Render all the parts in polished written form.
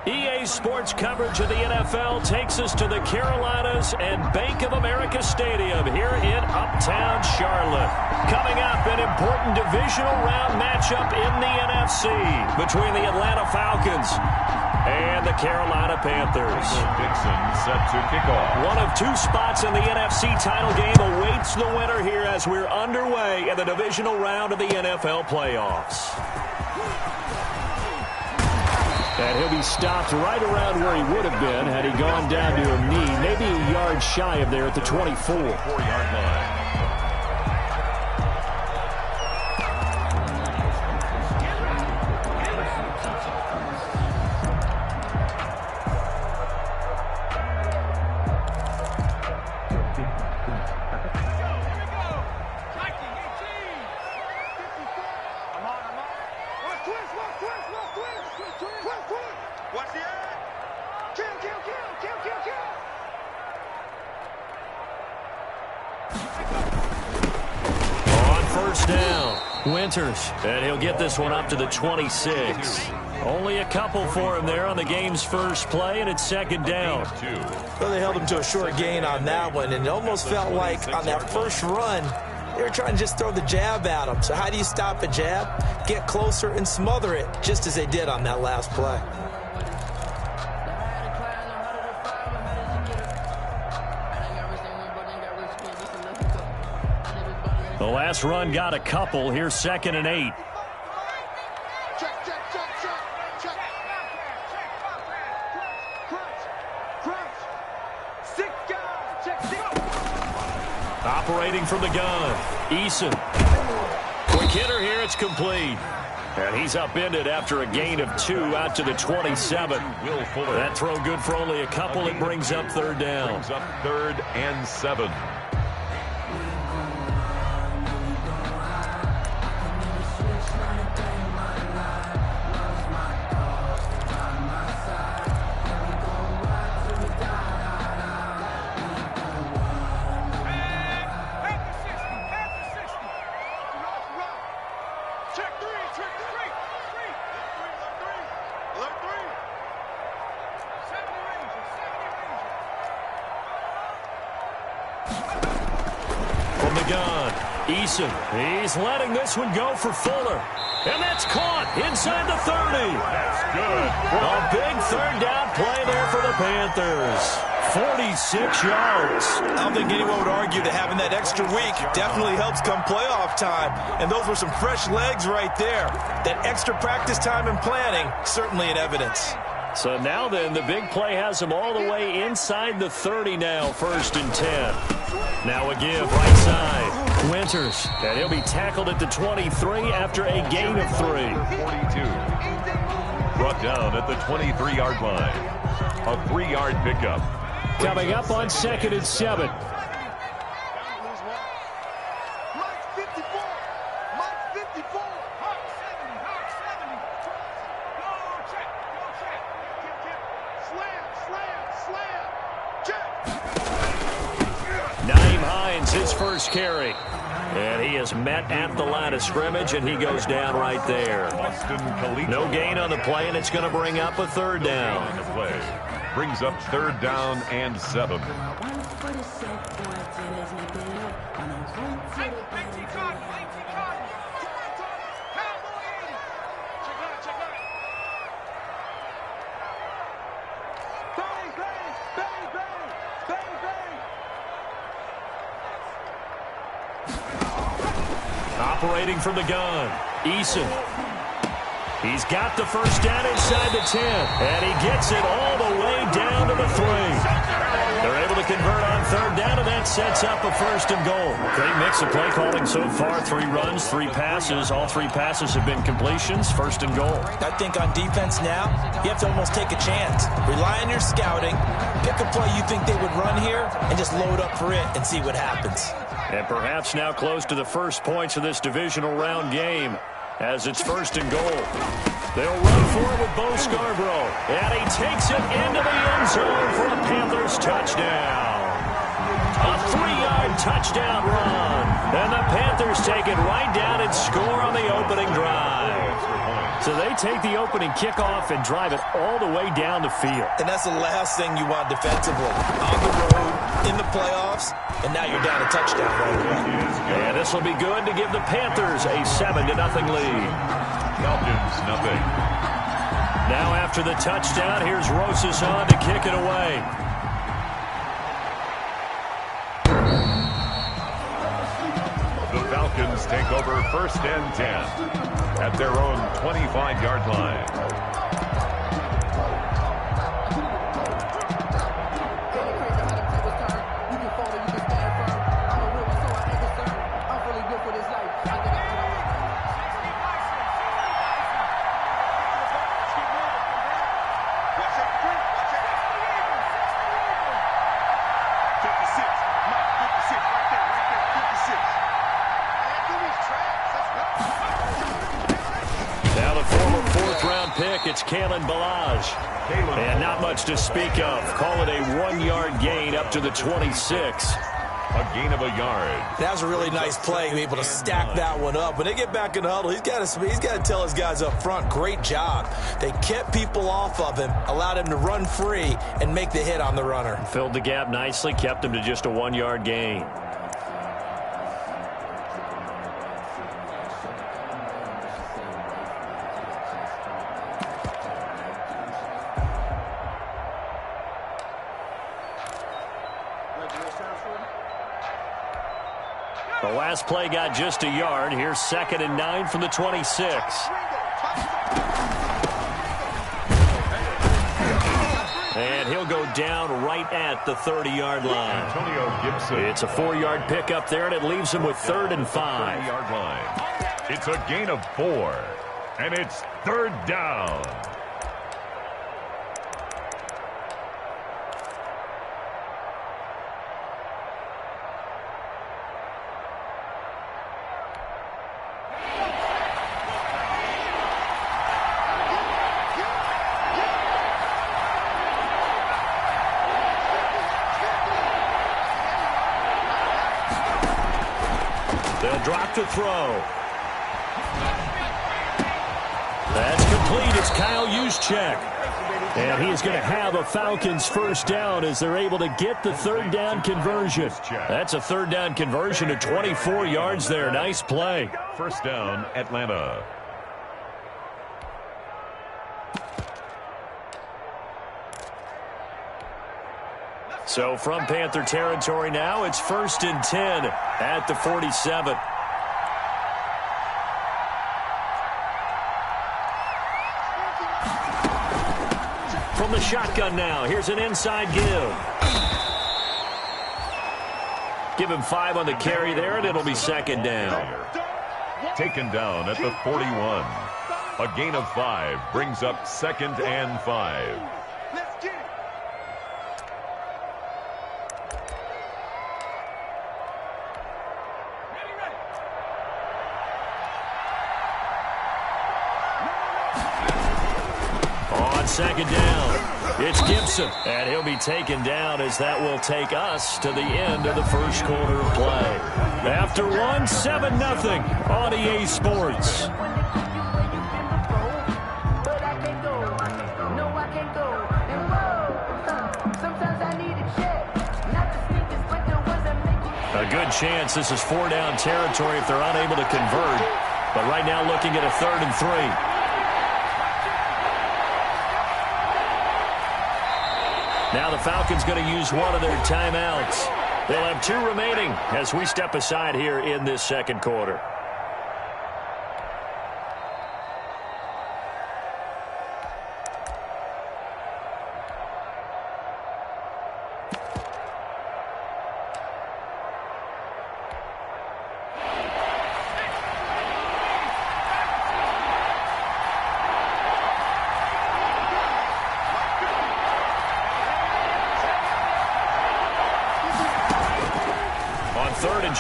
EA Sports coverage of the NFL takes us to the Carolinas and Bank of America Stadium here in Uptown Charlotte. Coming up, an important divisional round matchup in the NFC between the Atlanta Falcons and the Carolina Panthers. Dixon set to kick off. One of two spots in the NFC title game awaits the winner here as we're underway in the divisional round of the NFL playoffs. And he'll be stopped right around where he would have been had he gone down to a knee, maybe a yard shy of there at the 24. 4-yard line. And he'll get this one up to the 26. Only a couple for him there on the game's first play, and it's second down. Well, they held him to a short gain on that one, and it almost felt like on that first run, they were trying to just throw the jab at him. So how do you stop a jab? Get closer and smother it, just as they did on that last play. The last run got a couple. Here's 2nd and 8. Operating from the gun, Eason. Quick hitter here, it's complete. And he's upended after a gain of 2 out to the 27. That throw good for only a couple. It brings up third down. Brings up 3rd and 7. He's letting this one go for Fuller. And that's caught inside the 30. That's good. A big third down play there for the Panthers. 46 yards. I don't think anyone would argue that having that extra week definitely helps come playoff time. And those were some fresh legs right there. That extra practice time and planning, certainly in evidence. So now then, the big play has him all the way inside the 30 now, 1st and 10. Now a give right side. Winters, and he'll be tackled at the 23 after a gain of 3. 42. Brought down at the 23-yard line. A 3-yard pickup. Coming up on 2nd and 7. His first carry. And he is met at the line of scrimmage, and he goes down right there. No gain on the play, and it's going to bring up a 3rd down. The play brings up 3rd down and 7. Operating from the gun, Eason. He's got the first down inside the 10, and he gets it all the way down to the 3. They're able to convert on 3rd down, and that sets up a 1st and goal. Great mix of play calling so far. 3 runs, 3 passes. All 3 passes have been completions. 1st and goal. I think on defense now, you have to almost take a chance. Rely on your scouting. Pick a play you think they would run here, and just load up for it and see what happens. And perhaps now close to the first points of this divisional round game as it's 1st and goal. They'll run for it with Bo Scarborough. And he takes it into the end zone for a Panthers touchdown. A 3-yard touchdown run. And the Panthers take it right down and score on the opening drive. points. So they take the opening kickoff and drive it all the way down the field. And that's the last thing you want defensively. On the road, in the playoffs, and now you're down a touchdown right away. And this will be good to give the Panthers a 7-0 lead. Falcons, nothing. Now after the touchdown, here's Rosas on to kick it away. The Falcons take over 1st and 10 at their own 25-yard line. It's Kalen Balaj. And not much to speak of. Call it a 1-yard gain up to the 26. A gain of a yard. That was a really nice play, be able to stack that one up. When they get back in the huddle, he's got to tell his guys up front, great job. They kept people off of him, allowed him to run free, and make the hit on the runner. Filled the gap nicely, kept him to just a 1-yard gain. The last play got just a yard. Here's 2nd and 9 from the 26. And he'll go down right at the 30-yard line. Antonio Gibson. It's a 4-yard pickup there, and it leaves him with 3rd and 5. 30-yard line. It's a gain of 4, and it's 3rd down. They'll drop to throw. That's complete. It's Kyle Juszczyk. And he is going to have a Falcons 1st down as they're able to get the 3rd down conversion. That's a 3rd down conversion to 24 yards there. Nice play. 1st down, Atlanta. So from Panther territory now, it's 1st and 10 at the 47. From the shotgun now, here's an inside give. Give him 5 on the carry there, and it'll be 2nd down. Taken down at the 41. A gain of 5 brings up 2nd and 5. On 2nd down, it's Gibson, and he'll be taken down as that will take us to the end of the 1st quarter of play. After 7-0 on EA Sports. A good chance this is 4-down territory if they're unable to convert. But right now looking at a 3rd and 3. Now the Falcons going to use one of their timeouts. They'll have 2 remaining as we step aside here in this 2nd quarter.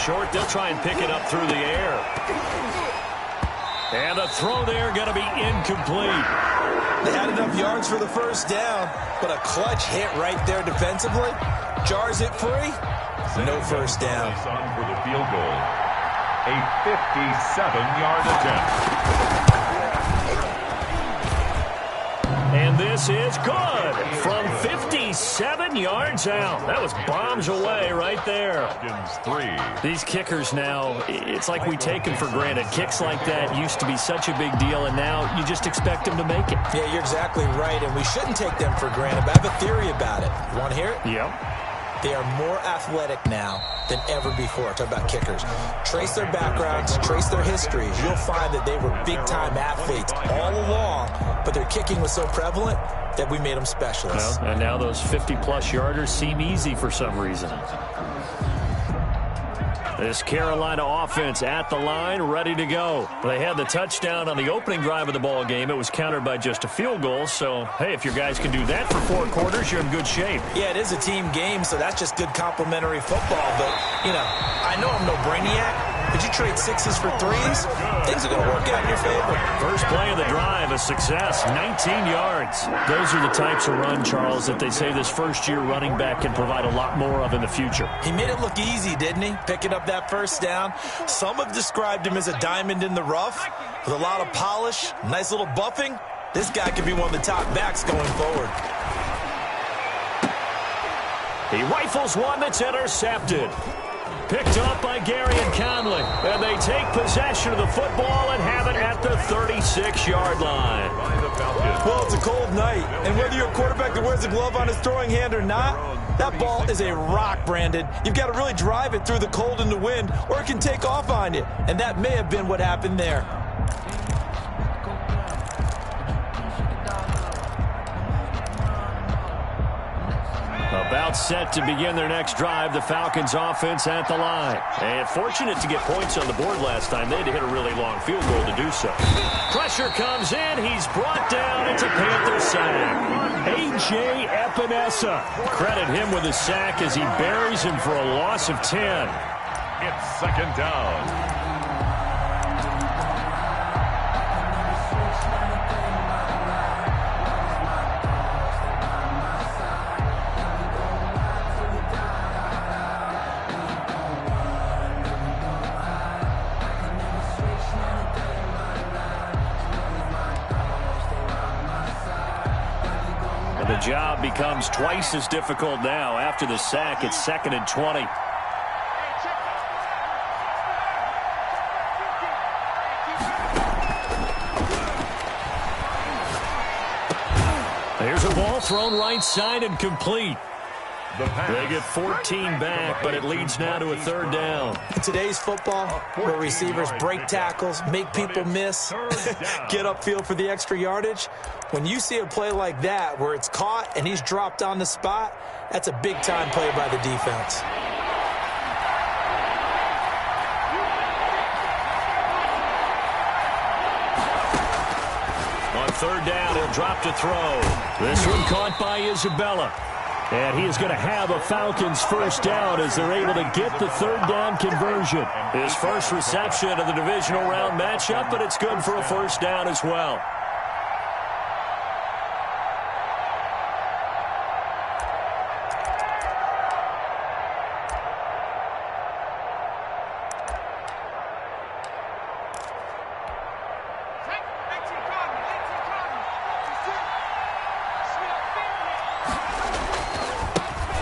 Short, they'll try and pick it up through the air. And the throw there going to be incomplete. They had enough yards for the 1st down, but a clutch hit right there defensively. Jars it free. No 1st down. On for the field goal. A 57-yard attempt. And this is good from 57 yards out. That was bombs away right there. These kickers now, it's like we take them for granted. Kicks like that used to be such a big deal, and now you just expect them to make it. Yeah, you're exactly right, and we shouldn't take them for granted. But I have a theory about it. You want to hear it? Yep. They are more athletic now than ever before. Talk about kickers. Trace their backgrounds, trace their histories. You'll find that they were big-time athletes all along, but their kicking was so prevalent that we made them specialists. Well, and now those 50-plus yarders seem easy for some reason. This Carolina offense at the line, ready to go. They had the touchdown on the opening drive of the ball game. It was countered by just a field goal. So, hey, if your guys can do that for 4 quarters, you're in good shape. Yeah, it is a team game, so that's just good complimentary football. But, you know, I know I'm no brainiac. Did you trade 6s for 3s? Things are going to work out in your favor. First play of the drive, a success, 19 yards. Those are the types of run, Charles, that they say this first-year running back can provide a lot more of in the future. He made it look easy, didn't he? Picking up that first down. Some have described him as a diamond in the rough with a lot of polish, nice little buffing. This guy could be one of the top backs going forward. He rifles one that's intercepted. Picked up by Gary and Conley. And they take possession of the football and have it at the 36-yard line. Well, it's a cold night. And whether you're a quarterback that wears a glove on his throwing hand or not, that ball is a rock, Brandon. You've got to really drive it through the cold and the wind, or it can take off on you. And that may have been what happened there. About set to begin their next drive, the Falcons offense at the line. And fortunate to get points on the board last time. They had to hit a really long field goal to do so. Pressure comes in. He's brought down. It's a Panther sack. A.J. Epinesa. Credit him with a sack as he buries him for a loss of 10. It's second down. The job becomes twice as difficult now. After the sack, it's 2nd and 20. Here's a ball thrown right side and complete. They get 14 back, but it leads now to a 3rd down. In today's football, where receivers break tackles, make people miss, get upfield for the extra yardage, when you see a play like that where it's caught and he's dropped on the spot, that's a big-time play by the defense. On 3rd down, he'll drop to throw. This one caught by Isabella. And he is going to have a Falcons first down as they're able to get the 3rd down conversion. His first reception of the divisional round matchup, but it's good for a first down as well.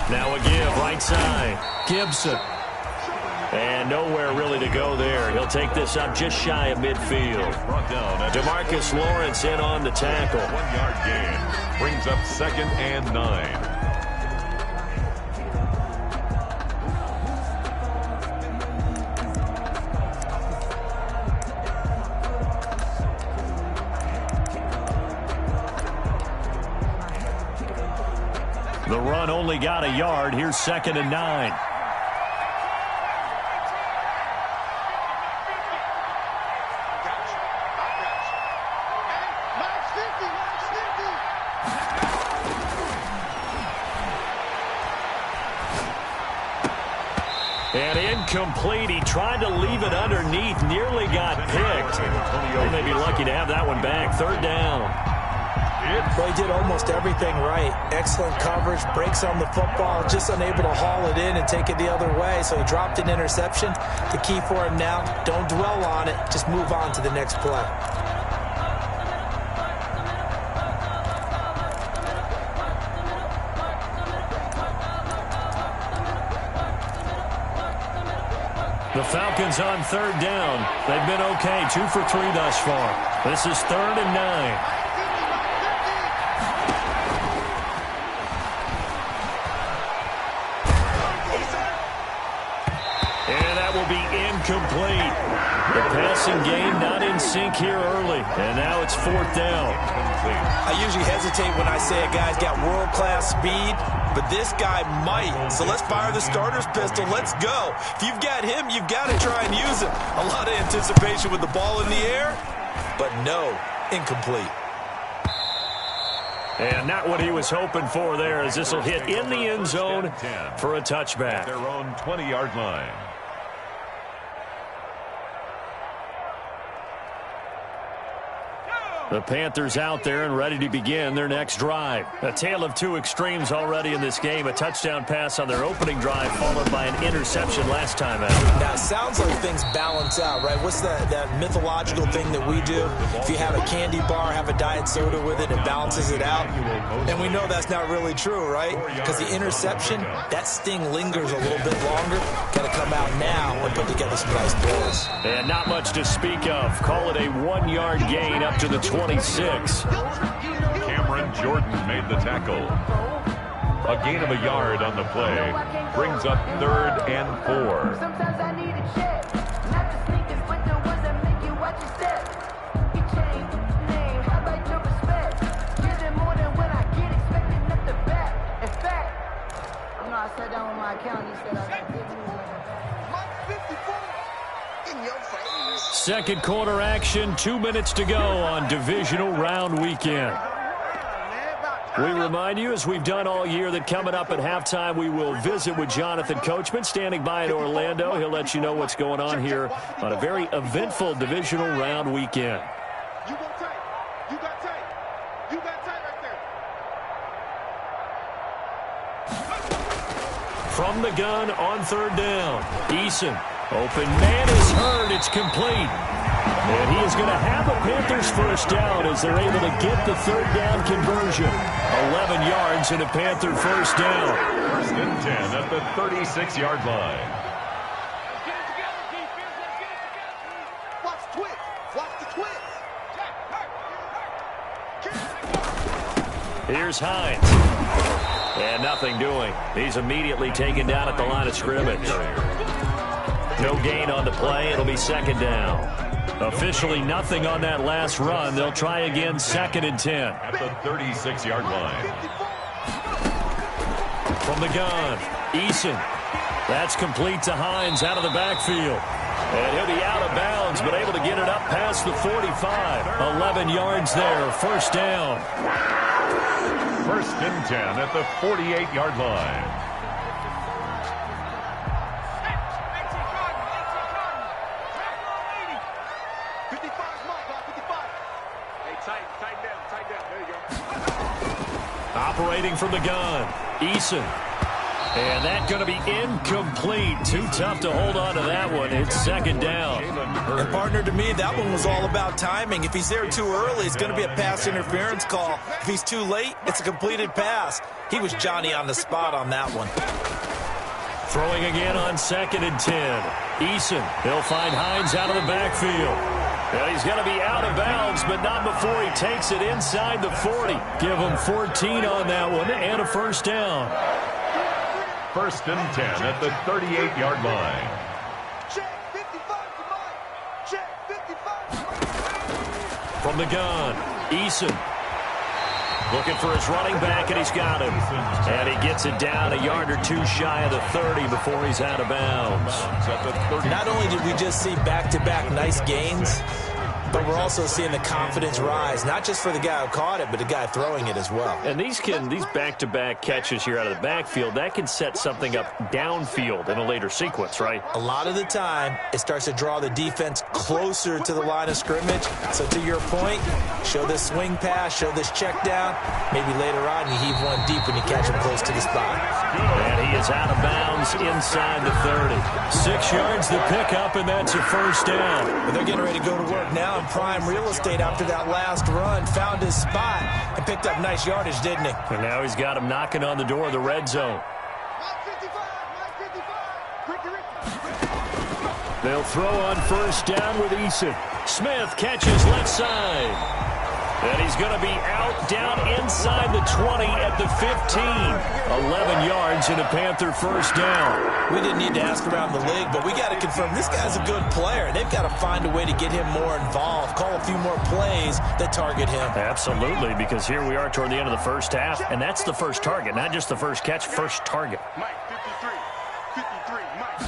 Now a give, right side. Gibson. And nowhere really to go there. He'll take this up just shy of midfield. DeMarcus Lawrence in on the tackle. 1-yard gain. Brings up 2nd and 9. The run only got a yard. Here's 2nd and 9. And incomplete. He tried to leave it underneath. Nearly got picked. They may be lucky to have that one back. 3rd down. Well, he did almost everything right. Excellent coverage, breaks on the football, just unable to haul it in and take it the other way, so he dropped an interception. The key for him now, don't dwell on it, just move on to the next play. The Falcons on third down. They've been okay, 2 for 3 thus far. This is 3rd and 9. And that will be incomplete. The passing game not in sync here early. And now it's 4th down. I usually hesitate when I say a guy's got world-class speed, but this guy might. So let's fire the starter's pistol. Let's go. If you've got him, you've got to try and use him. A lot of anticipation with the ball in the air, but no, incomplete. And not what he was hoping for there, as this will hit in the end zone for a touchback. At their own 20-yard line. The Panthers out there and ready to begin their next drive. A tale of two extremes already in this game. A touchdown pass on their opening drive, followed by an interception last time out. Now, it sounds like things balance out, right? What's that mythological thing that we do? If you have a candy bar, have a diet soda with it, it balances it out. And we know that's not really true, right? Because the interception, that sting lingers a little bit longer. Got to come out now and put together some nice plays. And not much to speak of. Call it a 1-yard gain up to the 26. Cameron Jordan made the tackle. A gain of a yard on the play brings up 3rd and 4. Sometimes I need a check. Not the sneakers, but the ones that make you watch your step. You change name, how about your respect? Giving more than what I get, expecting at the back. In fact, you know, I sat down with my accountant, he said I got good news. Mike 54 in your face. Second quarter action, 2 minutes to go on divisional round weekend. We remind you, as we've done all year, that coming up at halftime, we will visit with Jonathan Coachman, standing by in Orlando. He'll let you know what's going on here on a very eventful divisional round weekend. You got tight. You got tight. You got tight right there. From the gun on 3rd down, Eason. Open man is heard. It's complete. And he is going to have a Panthers first down as they're able to get the 3rd down conversion. 11 yards and a Panther first down. 1st and 10 at the 36-yard line. Get it together, defense. Let's get it together. Watch twitch. Watch the twitch. Here's Hines. And nothing doing. He's immediately taken down at the line of scrimmage. No gain on the play. It'll be 2nd down. Officially nothing on that last run. They'll try again, 2nd and 10. At the 36-yard line. From the gun, Eason. That's complete to Hines out of the backfield. And he'll be out of bounds, but able to get it up past the 45. 11 yards there, first down. 1st and 10 at the 48-yard line. Operating from the gun, Eason. And that's going to be incomplete. Too tough to hold on to that one. It's 2nd down. And partner, to me, that one was all about timing. If he's there too early, it's going to be a pass interference call. If he's too late, it's a completed pass. He was Johnny on the spot on that one. Throwing again on 2nd and 10. Eason, he'll find Hines out of the backfield. Well, he's going to be out of bounds, but not before he takes it inside the 40. Give him 14 on that one and a first down. 1st and 10 at the 38-yard line. Check 55 to Mike. Check 55. From the gun, Eason. Looking for his running back, and he's got him. And he gets it down a yard or two shy of the 30 before he's out of bounds. Not only did we just see back-to-back nice gains, but we're also seeing the confidence rise, not just for the guy who caught it, but the guy throwing it as well. And these back-to-back catches here out of the backfield, that can set something up downfield in a later sequence, right? A lot of the time, it starts to draw the defense closer to the line of scrimmage. So to your point, show this swing pass, show this check down. Maybe later on you heave one deep when you catch him close to the spot. And he is out of bounds inside the 30. 6 yards the pickup, and that's a first down. But they're getting ready to go to work now in prime real estate after that last run. Found his spot and picked up nice yardage, didn't he? And now he's got him knocking on the door of the red zone. Mike 55. Mike 55. Ricky. They'll throw on first down with Eason. Smith catches left side. And he's going to be out down inside the 20 at the 15. 11 yards and a Panther first down. We didn't need to ask around the league, but we got to confirm this guy's a good player. They've got to find a way to get him more involved, call a few more plays that target him. Absolutely, because here we are toward the end of the first half, and that's the first target, not just the first catch, first target. Mike, 53, Mike.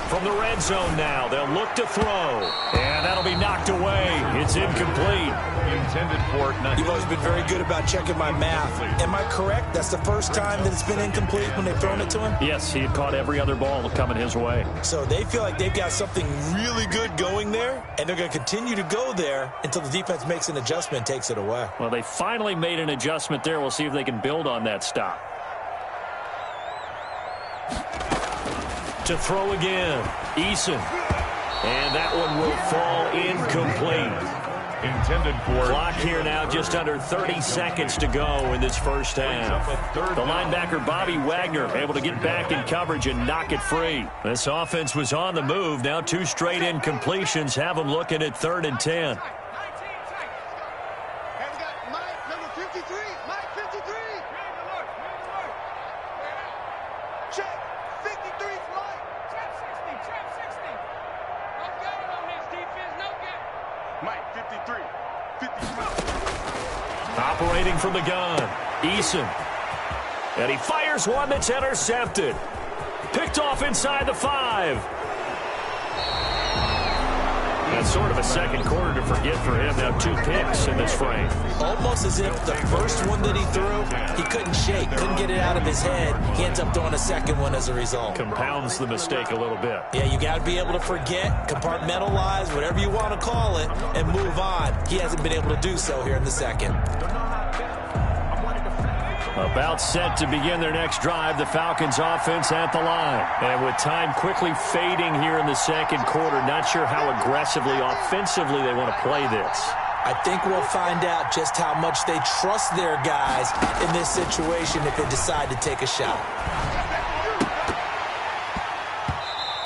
From the red zone now, they'll look to throw. And that'll be knocked away. It's incomplete. Intended for nothing. You've always been very good about checking my math. Am I correct? That's the first time that it's been incomplete when they've thrown it to him? Yes, he had caught every other ball coming his way. So they feel like they've got something really good going there, and they're going to continue to go there until the defense makes an adjustment and takes it away. Well, they finally made an adjustment there. We'll see if they can build on that stop. To throw again, Eason. And that one will fall incomplete. Intended for Clock here now, just under 30 seconds to go in this first half. The linebacker, Bobby Wagner, able to get back in coverage and knock it free. This offense was on the move. Now 2 straight incompletions have them looking at 3rd and 10. Operating from the gun, Eason. And he fires one that's intercepted. Picked off inside the 5. That's sort of a second quarter to forget for him. Now 2 picks in this frame. Almost as if the first one that he threw, he couldn't shake, couldn't get it out of his head. He ends up throwing a second one as a result. Compounds the mistake a little bit. Yeah, you got to be able to forget, compartmentalize, whatever you want to call it, and move on. He hasn't been able to do so here in the second. About set to begin their next drive, the Falcons offense at the line. And with time quickly fading here in the second quarter, not sure how aggressively, offensively they want to play this. I think we'll find out just how much they trust their guys in this situation if they decide to take a shot.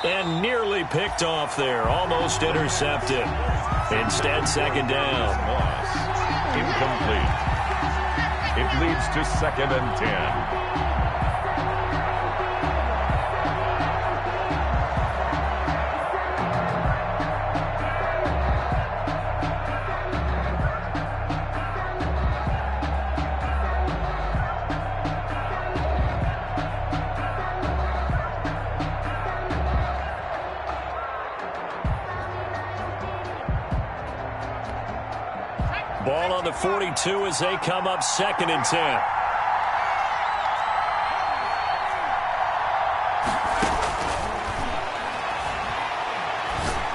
And nearly picked off there, almost intercepted. Instead, second down. incomplete. It leads to 2nd and 10. Ball on the 42 as they come up 2nd and 10.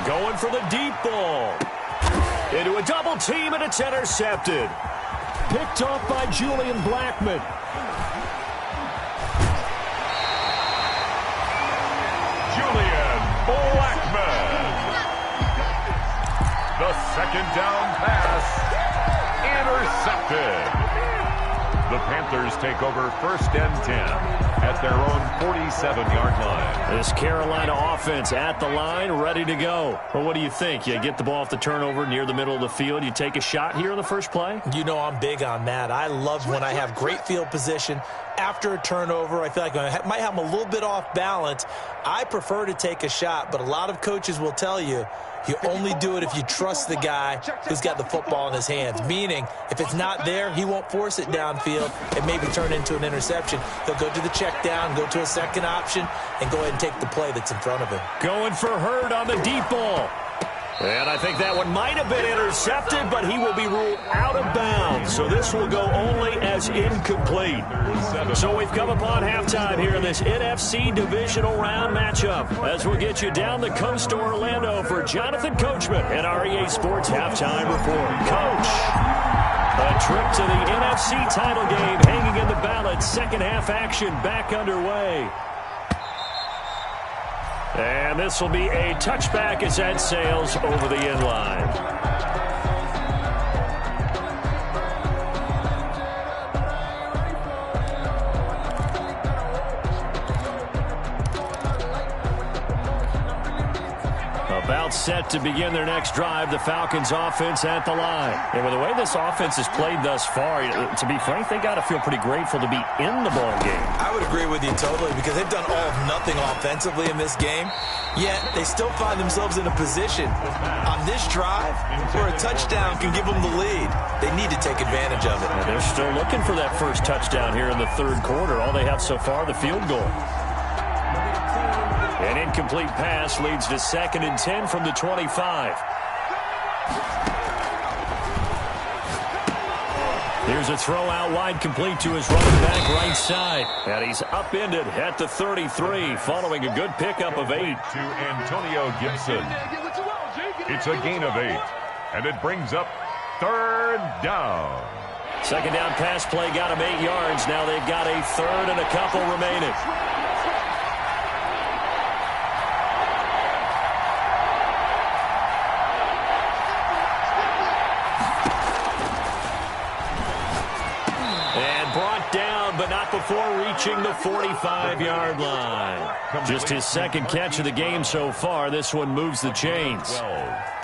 Going for the deep ball. Into a double team, and it's intercepted. Picked off by Julian Blackmon. Julian Blackmon. The 2nd down pass. Intercepted. The Panthers take over 1st and 10 at their own 47-yard line. This Carolina offense at the line, ready to go. Well, what do you think? You get the ball off the turnover near the middle of the field. You take a shot here on the first play? You know I'm big on that. I love when I have great field position. After a turnover, I feel like I might have them a little bit off balance. I prefer to take a shot, but a lot of coaches will tell you, you only do it if you trust the guy who's got the football in his hands. Meaning, if it's not there, he won't force it downfield and maybe turn into an interception. He'll go to the check down, go to a second option, and go ahead and take the play that's in front of him. Going for Hurd on the deep ball. And I think that one might have been intercepted, but he will be ruled out of bounds. So this will go only as incomplete. So we've come upon halftime here in this NFC divisional round matchup. As we'll get you down the coast to Orlando for Jonathan Coachman and our EA Sports Halftime Report. Coach, a trip to the NFC title game hanging in the balance. Second half action back underway. And this will be a touchback as that sails over the end line. About set to begin their next drive, the Falcons offense at the line. And with the way this offense has played thus far, to be frank, they got to feel pretty grateful to be in the ball game. I would agree with you totally because they've done all of nothing offensively in this game, yet they still find themselves in a position on this drive where a touchdown can give them the lead. They need to take advantage of it. And they're still looking for that first touchdown here in the third quarter. All they have so far, the field goal. An incomplete pass leads to 2nd and 10 from the 25. Here's a throw out wide, complete to his running back right side. And he's upended at the 33, following a good pickup of 8. To Antonio Gibson. It's a gain of 8. And it brings up 3rd down. 2nd down pass play got him 8 yards. Now they've got a 3rd and a couple remaining. But not before reaching the 45-yard line. Just his 2nd catch of the game so far. This one moves the chains.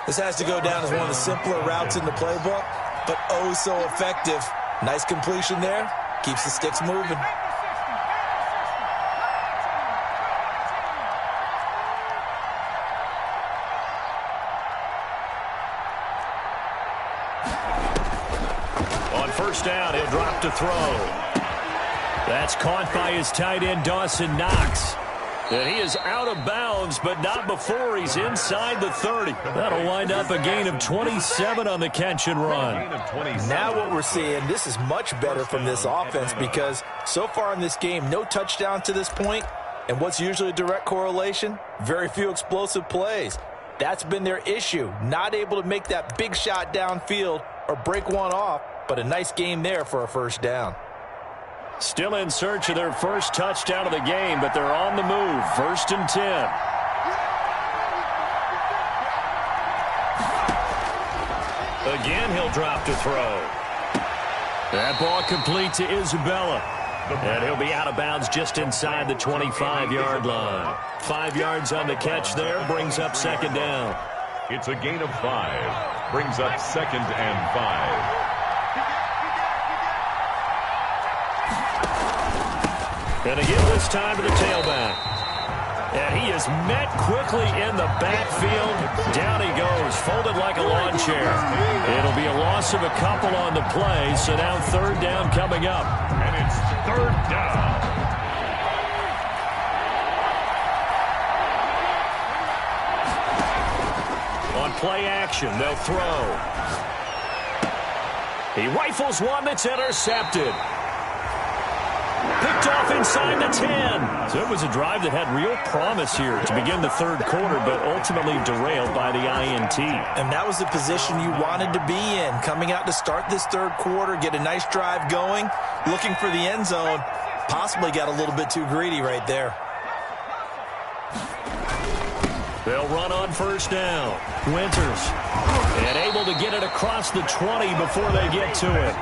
This has to go down as one of the simpler routes in the playbook, but oh so effective. Nice completion there. Keeps the sticks moving. On 1st down, he'll drop to throw. That's caught by his tight end, Dawson Knox. And he is out of bounds, but not before he's inside the 30. That'll wind up a gain of 27 on the catch and run. Now what we're seeing, this is much better from this offense because so far in this game, no touchdown to this point. And what's usually a direct correlation? Very few explosive plays. That's been their issue. Not able to make that big shot downfield or break one off, but a nice game there for a 1st down. Still in search of their first touchdown of the game, but they're on the move. 1st and 10. Again, he'll drop to throw. That ball complete to Isabella. And he'll be out of bounds just inside the 25-yard line. 5 yards on the catch there, brings up 2nd down. It's a gain of 5. Brings up 2nd and 5. And again this time to the tailback. And he is met quickly in the backfield. Down he goes, folded like a lawn chair. It'll be a loss of a couple on the play, so now 3rd down coming up. And it's 3rd down. On play action, they'll throw. He rifles one that's intercepted. Picked off inside the 10. So it was a drive that had real promise here to begin the 3rd quarter, but ultimately derailed by the INT. And that was the position you wanted to be in. Coming out to start this 3rd quarter, get a nice drive going, looking for the end zone. Possibly got a little bit too greedy right there. They'll run on 1st down. Winters. And able to get it across the 20 before they get to it.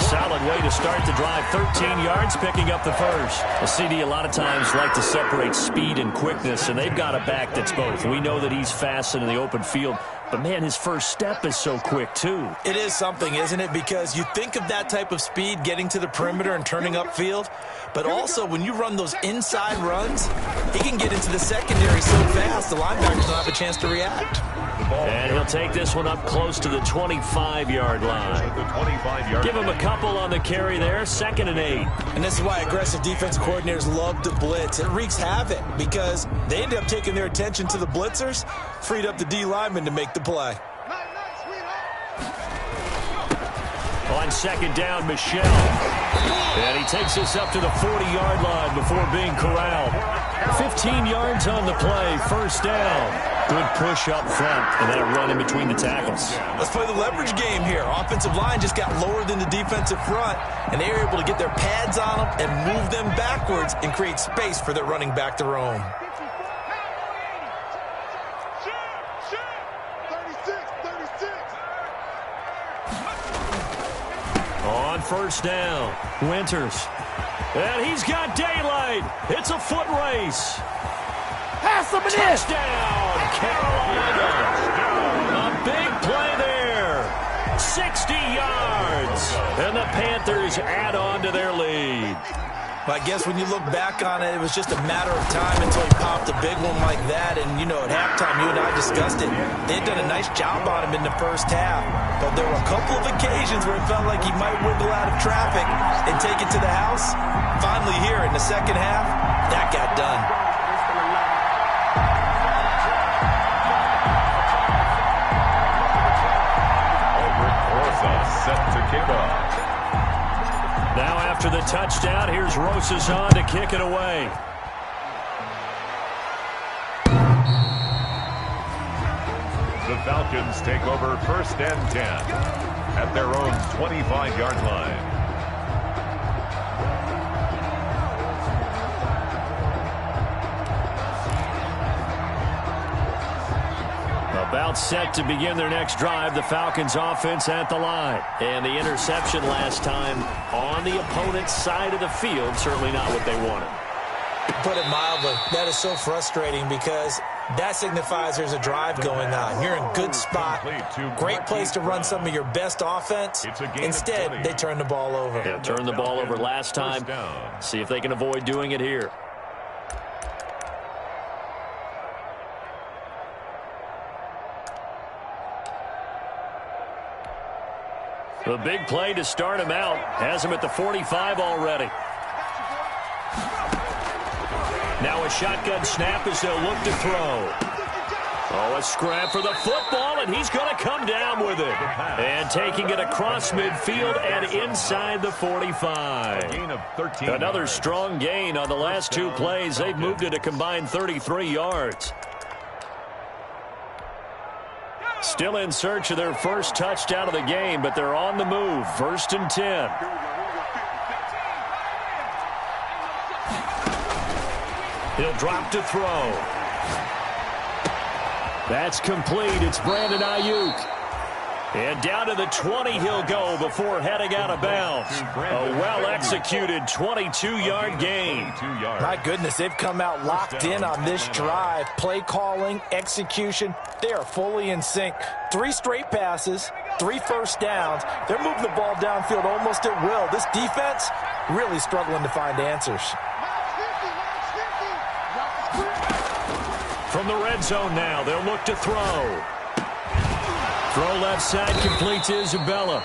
Solid way to start the drive. 13 yards, picking up the first. The CD a lot of times like to separate speed and quickness, and they've got a back that's both. We know that he's fast in the open field, but, man, his first step is so quick, too. It is something, isn't it? Because you think of that type of speed getting to the perimeter and turning upfield, but also when you run those inside runs, he can get into the secondary so fast the linebackers don't have a chance to react. And he'll take this one up close to the 25-yard line. Give him a couple on the carry there, 2nd and 8. And this is why aggressive defense coordinators love to blitz. It wreaks havoc because they end up taking their attention to the blitzers, freed up the D lineman to make the play. On 2nd down, Michelle. And he takes this up to the 40-yard line before being corralled. 15 yards on the play, 1st down. Good push up front, and then a run in between the tackles. Let's play the leverage game here. Offensive line just got lower than the defensive front, and they were able to get their pads on them and move them backwards and create space for their running back to roam. On 1st down, Winters. And he's got daylight. It's a foot race. hustle him in. Touchdown, Carolina. A big play there. 60 yards. And the Panthers add on to their lead. Well, I guess when you look back on it, it was just a matter of time until he popped a big one like that. And, you know, at halftime, you and I discussed it. They had done a nice job on him in the first half. But there were a couple of occasions where it felt like he might wiggle out of traffic and take it to the house. Finally here in the second half, that got done. Set to kick off. Now after the touchdown, here's Rosas on to kick it away. The Falcons take over 1st and 10 at their own 25-yard line. About set to begin their next drive, the Falcons offense at the line. And the interception last time on the opponent's side of the field, certainly not what they wanted. Put it mildly, that is so frustrating because that signifies there's a drive going on. You're in good spot, great place to run some of your best offense. Instead, they turn the ball over. Yeah, turned the ball over last time. See if they can avoid doing it here. The big play to start him out. Has him at the 45 already. Now a shotgun snap as they'll look to throw. Oh, a scrap for the football, and he's going to come down with it. And taking it across midfield and inside the 45. Another strong gain on the last two plays. They've moved it a combined 33 yards. Still in search of their first touchdown of the game, but they're on the move. 1st and 10. He'll drop to throw. That's complete. It's Brandon Ayuk. And down to the 20 he'll go before heading out of bounds. A well-executed 22-yard gain. My goodness, they've come out locked in on this drive. Play calling, execution, they are fully in sync. 3 straight passes, 3 first downs. They're moving the ball downfield almost at will. This defense really struggling to find answers. From the red zone now, they'll look to throw. Throw left side, complete to Isabella.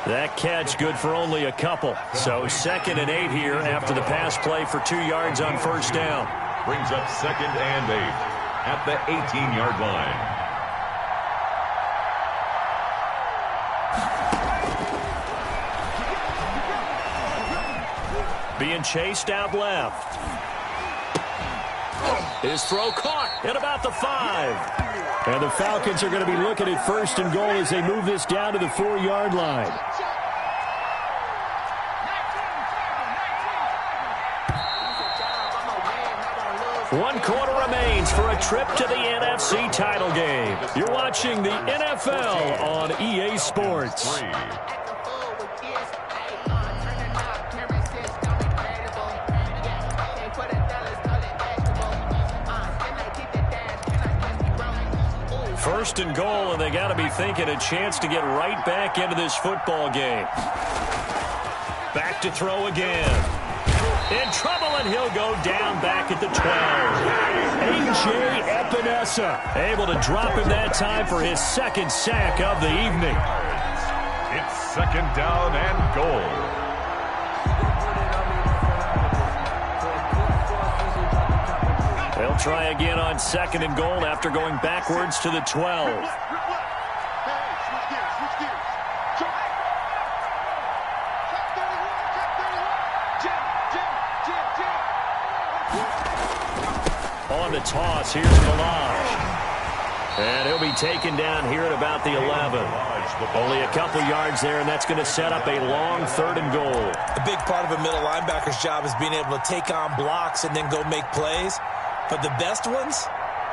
That catch good for only a couple. So 2nd and 8 here after the pass play for 2 yards on first down. Brings up 2nd and 8 at the 18-yard line. Being chased out left. His throw caught at about the 5. And the Falcons are going to be looking at 1st and goal as they move this down to the 4-yard line. One quarter remains for a trip to the NFC title game. You're watching the NFL on EA Sports. First and goal, and they got to be thinking a chance to get right back into this football game. Back to throw again. In trouble, and he'll go down back at the 12. A.J. Epinesa able to drop him that time for his 2nd sack of the evening. It's 2nd down and goal. They'll try again on 2nd and goal after going backwards to the 12. On the toss, here's Malage. And he'll be taken down here at about the 11. Only a couple yards there, and that's going to set up a long 3rd and goal. A big part of a middle linebacker's job is being able to take on blocks and then go make plays. But the best ones,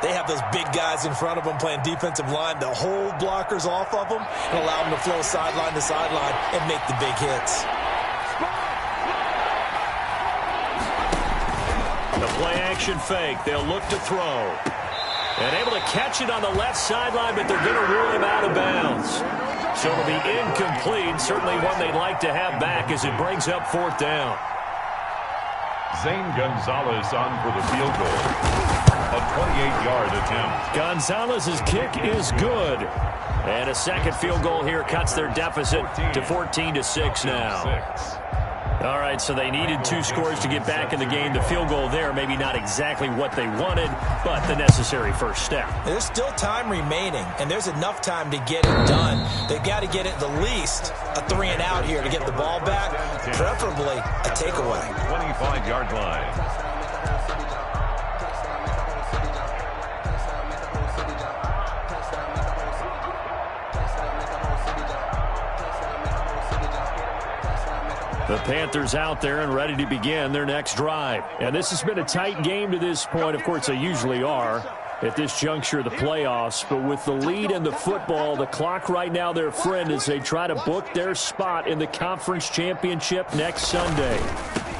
they have those big guys in front of them playing defensive line to hold blockers off of them and allow them to flow sideline to sideline and make the big hits. The play-action fake. They'll look to throw. And able to catch it on the left sideline, but they're going to rule him out of bounds. So it'll be incomplete. Certainly one they'd like to have back as it brings up 4th down. Zane Gonzalez on for the field goal. A 28-yard attempt. Gonzalez's kick is good. And a second field goal here cuts their deficit to 14-6 now. All right, so they needed 2 scores to get back in the game. The field goal there, maybe not exactly what they wanted, but the necessary first step. There's still time remaining, and there's enough time to get it done. They've got to get it at least a 3-and-out here to get the ball back, preferably a takeaway. 25-yard line. The Panthers out there and ready to begin their next drive. And this has been a tight game to this point. Of course, they usually are at this juncture of the playoffs. But with the lead in the football, the clock right now their friend as they try to book their spot in the conference championship next Sunday.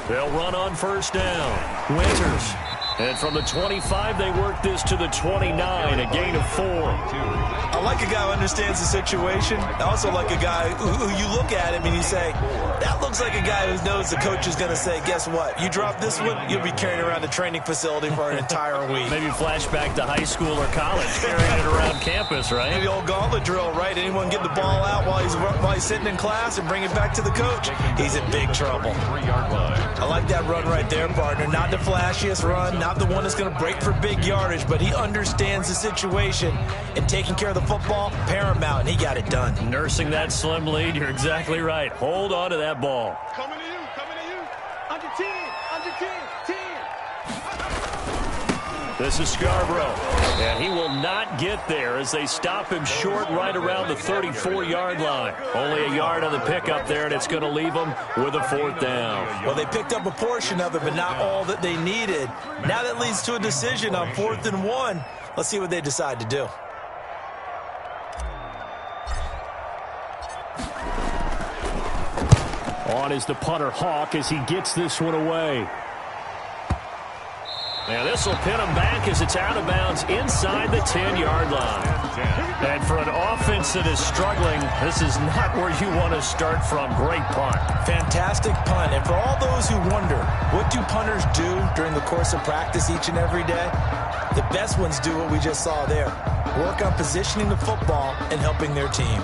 They'll run on first down. Winters. And from the 25, they work this to the 29, a gain of 4. I like a guy who understands the situation. I also like a guy who you look at him and you say, that looks like a guy who knows the coach is going to say, guess what? You drop this one, you'll be carrying around the training facility for an entire week. Maybe flashback to high school or college, carrying it around campus, right? Maybe the old gauntlet drill, right? Anyone get the ball out while he's sitting in class and bring it back to the coach? He's in big trouble. 3-yard line. I like that run right there, partner. Not the flashiest run, not the one that's going to break for big yardage, but he understands the situation, and taking care of the football, paramount, and he got it done. Nursing that slim lead, you're exactly right. Hold on to that ball. Coming to you, coming to you. Under 10, under 10, 10. This is Scarborough, and he will not get there as they stop him short right around the 34-yard line. Only a yard on the pickup there, and it's going to leave them with a 4th down. Well, they picked up a portion of it, but not all that they needed. Now that leads to a decision on 4th and 1. Let's see what they decide to do. On is the punter, Hawk, as he gets this one away. And this will pin him back as it's out of bounds inside the 10-yard line. And for an offense that is struggling, this is not where you want to start from. Great punt. Fantastic punt. And for all those who wonder, what do punters do during the course of practice each and every day? The best ones do what we just saw there. Work on positioning the football and helping their team.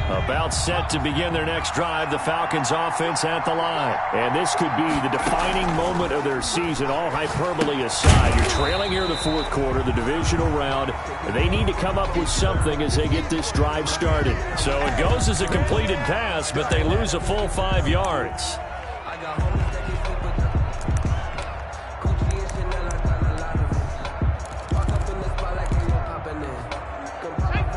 About set to begin their next drive, the Falcons offense at the line. And this could be the defining moment of their season, all hyperbole aside. You're trailing here in the 4th quarter, the divisional round. They need to come up with something as they get this drive started. So it goes as a completed pass, but they lose a full 5 yards.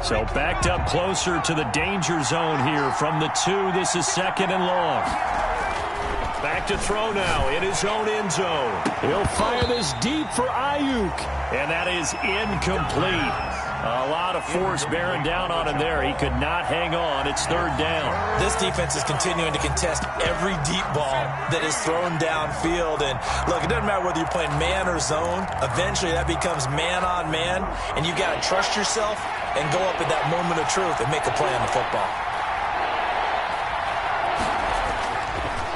So backed up closer to the danger zone here from the 2. This is 2nd and long. Back to throw now in his own end zone. He'll fire this deep for Ayuk. And that is incomplete. A lot of force bearing down on him there. He could not hang on. It's 3rd down. This defense is continuing to contest every deep ball that is thrown downfield. And look, it doesn't matter whether you're playing man or zone. Eventually that becomes man on man. And you've got to trust yourself and go up at that moment of truth and make a play on the football.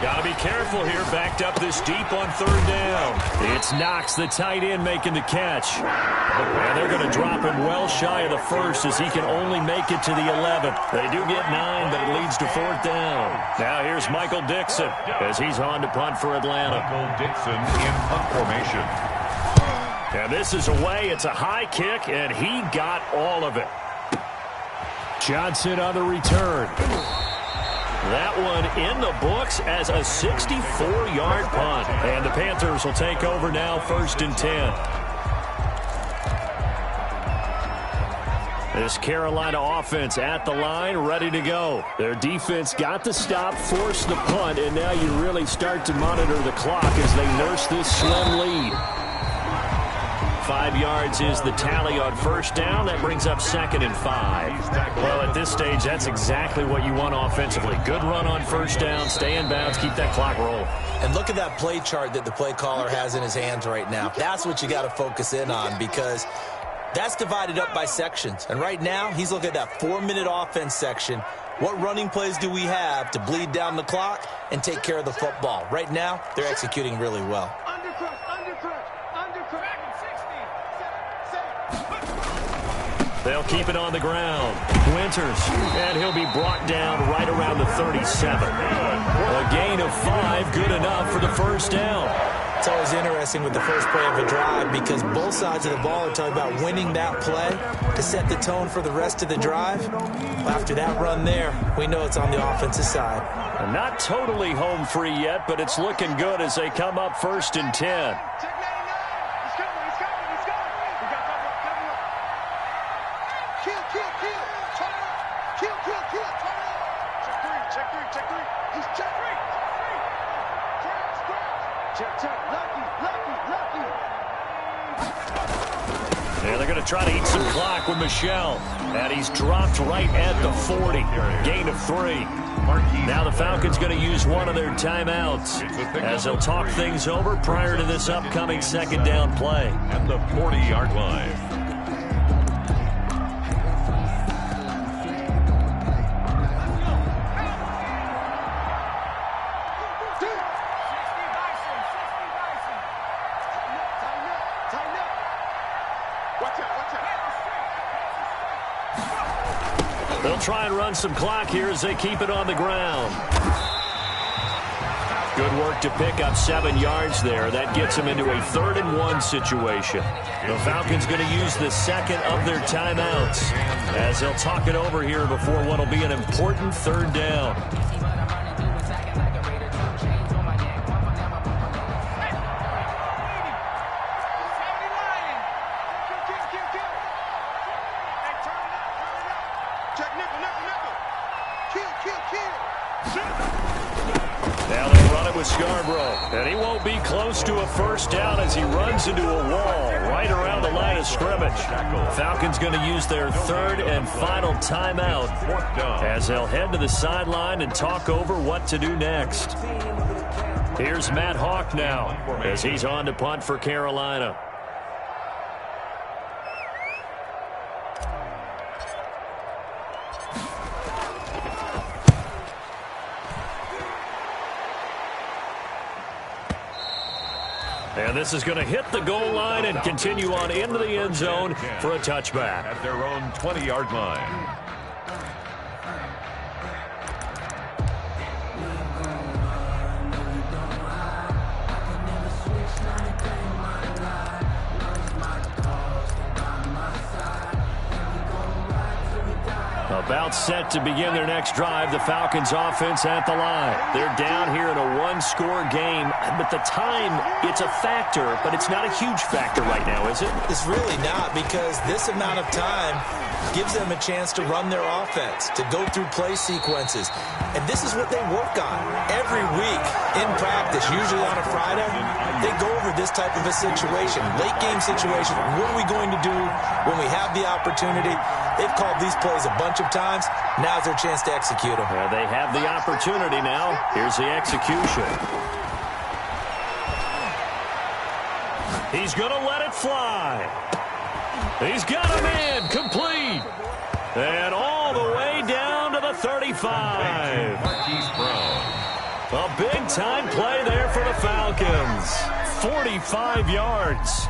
Got to be careful here. Backed up this deep on 3rd down. It's Knox, the tight end, making the catch. And they're going to drop him well shy of the 1st as he can only make it to the 11th. They do get 9, but it leads to 4th down. Now here's Michael Dixon as he's on to punt for Atlanta. Michael Dixon in punt formation. And this is away. It's a high kick, and he got all of it. Johnson on the return. That one in the books as a 64-yard punt. And the Panthers will take over now, 1st and 10. This Carolina offense at the line, ready to go. Their defense got the stop, forced the punt, and now you really start to monitor the clock as they nurse this slim lead. 5 yards is the tally on first down. That brings up 2nd and 5. Well, at this stage, that's exactly what you want offensively. Good run on first down, stay in bounds, keep that clock rolling. And look at that play chart that the play caller has in his hands right now. That's what you got to focus in on, because that's divided up by sections. And right now, he's looking at that 4-minute offense section. What running plays do we have to bleed down the clock and take care of the football? Right now, they're executing really well. They'll keep it on the ground. Winters, and he'll be brought down right around the 37. A gain of 5, good enough for the first down. It's always interesting with the first play of a drive, because both sides of the ball are talking about winning that play to set the tone for the rest of the drive. After that run there, we know it's on the offensive side. Not totally home free yet, but it's looking good as they come up 1st and 10. Yeah, they're going to try to eat some clock with Michelle. And he's dropped right at the 40. Gain of 3. Now the Falcons going to use one of their timeouts as they'll talk things over prior to this upcoming 2nd down play. At the 40-yard line. They'll try and run some clock here as they keep it on the ground. Good work to pick up 7 yards there. That gets them into a 3rd and 1 situation. The Falcons going to use the 2nd of their timeouts as they'll talk it over here before what will be an important 3rd down. Now they'll run it with Scarborough, and he won't be close to a first down as he runs into a wall right around the line of scrimmage. Falcons going to use their 3rd and final timeout as they'll head to the sideline and talk over what to do next. Here's Matt Hawk now as he's on to punt for Carolina. And this is going to hit the goal line and continue on into the end zone for a touchback. At their own 20-yard line. About set to begin their next drive, the Falcons offense at the line. They're down here in a 1-score game, but the time, it's a factor, but it's not a huge factor right now, is it? It's really not, because this amount of time gives them a chance to run their offense, to go through play sequences. And this is what they work on every week in practice, usually on a Friday. They go over this type of a situation, late game situation. What are we going to do when we have the opportunity? They've called these plays a bunch of times. Now's their chance to execute them. Well, they have the opportunity now. Here's the execution. He's going to let it fly. He's got him in, complete. And all the way down to the 35. A big-time play there for the Falcons. 45 yards.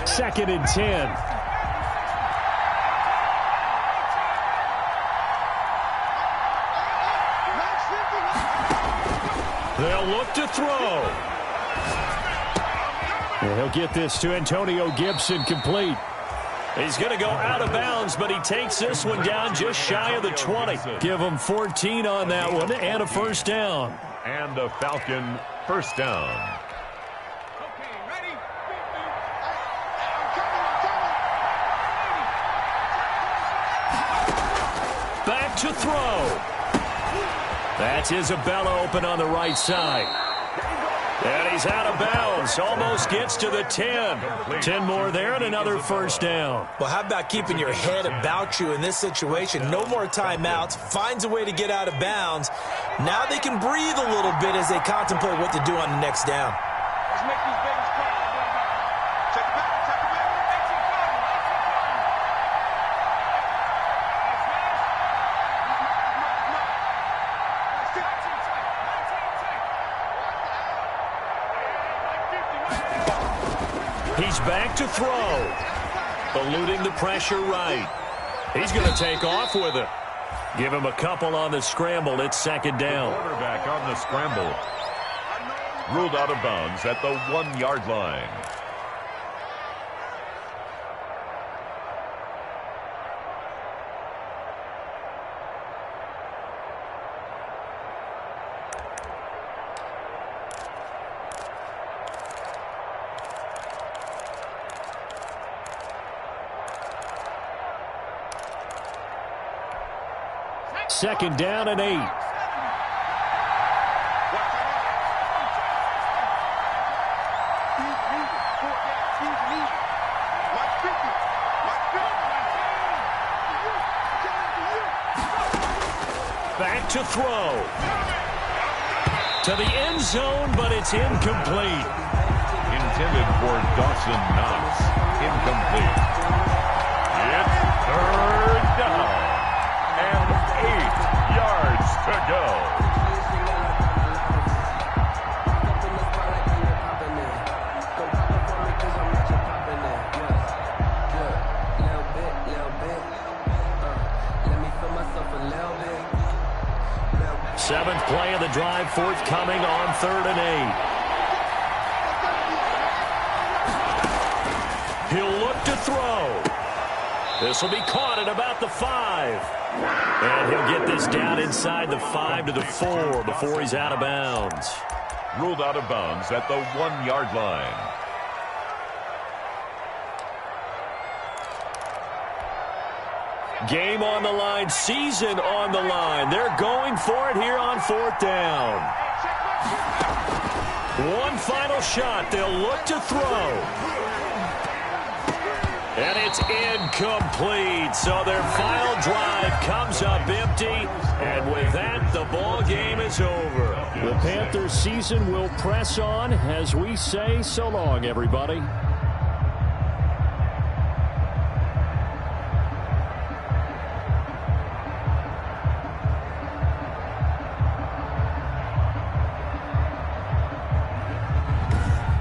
Second and 10. They'll look to throw. And he'll get this to Antonio Gibson, complete. He's going to go out of bounds, but he takes this one down just shy of the 20. Give him 14 on that one and a first down. And a Falcon first down. Okay, ready? Back to throw. That's Isabella open on the right side. And he's out of bounds. Almost gets to the 10. 10 more there and another first down. Well, how about keeping your head about you in this situation? No more timeouts. Finds a way to get out of bounds. Now they can breathe a little bit as they contemplate what to do on the next down. Let's make these babies cry. Check it back, check it back. He's back to throw. Eluding the pressure right. He's going to take off with it. Give him a couple on the scramble. It's second down. Quarterback on the scramble. Ruled out of bounds at the 1-yard line. Second down and 8. Back to throw. To the end zone, but it's incomplete. Intended for Dawson Knox. Incomplete. It's third down. And 8 yards to go. Seventh play of the drive forthcoming on 3rd and 8. He'll look to throw. This will be caught at about the 5. And he'll get this down inside the 5 to the 4 before he's out of bounds. Ruled out of bounds at the 1-yard line. Game on the line, season on the line. They're going for it here on 4th down. One final shot. They'll look to throw. And it's incomplete. So their final drive comes up empty. And with that, the ball game is over. The Panthers season will press on as we say so long, everybody.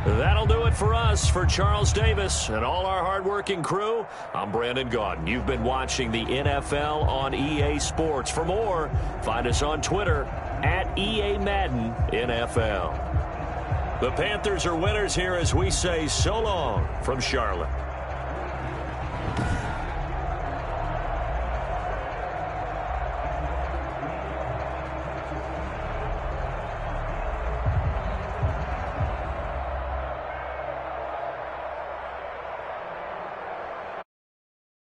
That'll do it for us. For Charles Davis and all our hardworking crew, I'm Brandon Gaudin. You've been watching the NFL on EA Sports. For more, find us on Twitter at EA Madden NFL. The Panthers are winners here as we say so long from Charlotte.